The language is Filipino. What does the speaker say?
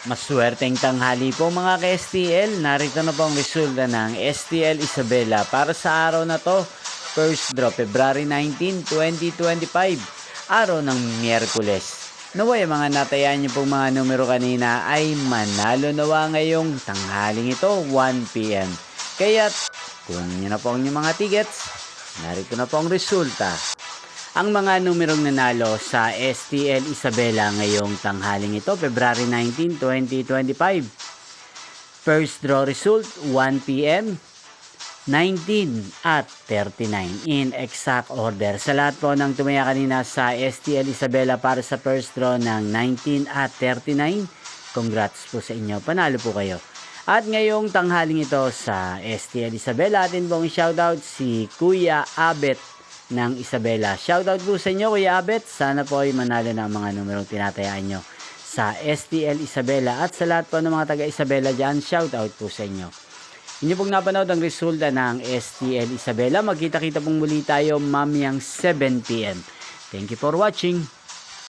Maswerteng tanghali po mga ka-STL. Narito na po ang resulta ng STL Isabela para sa araw na to. First draw, February 19, 2025. Araw ng Miyerkules. Naway mga natayaan niyo pong mga numero kanina ay manalo nawa ngayong tanghaling ito, 1 p.m. Kaya kunin niyo na po ang inyong mga tickets. Narito na po ang resulta. Ang mga numerong nanalo sa STL Isabela ngayong tanghaling ito, February 19, 2025. First draw result, 1 p.m., 19 at 39 in exact order. Sa lahat po ng tumaya kanina sa STL Isabela para sa first draw ng 19 at 39, congrats po sa inyo. Panalo po kayo. At ngayong tanghaling ito sa STL Isabela, atin pong shoutout si Kuya Abet ng Isabela. Shoutout po sa inyo Kuya Abet. Sana po ay manalo ng mga numerong tinatayaan nyo sa STL Isabela. At sa lahat po ng mga taga Isabela dyan, shoutout po sa inyo. Inyo pong napanood ang resulta ng STL Isabela. Magkita-kita pong muli tayo mamayang 7 p.m. Thank you for watching.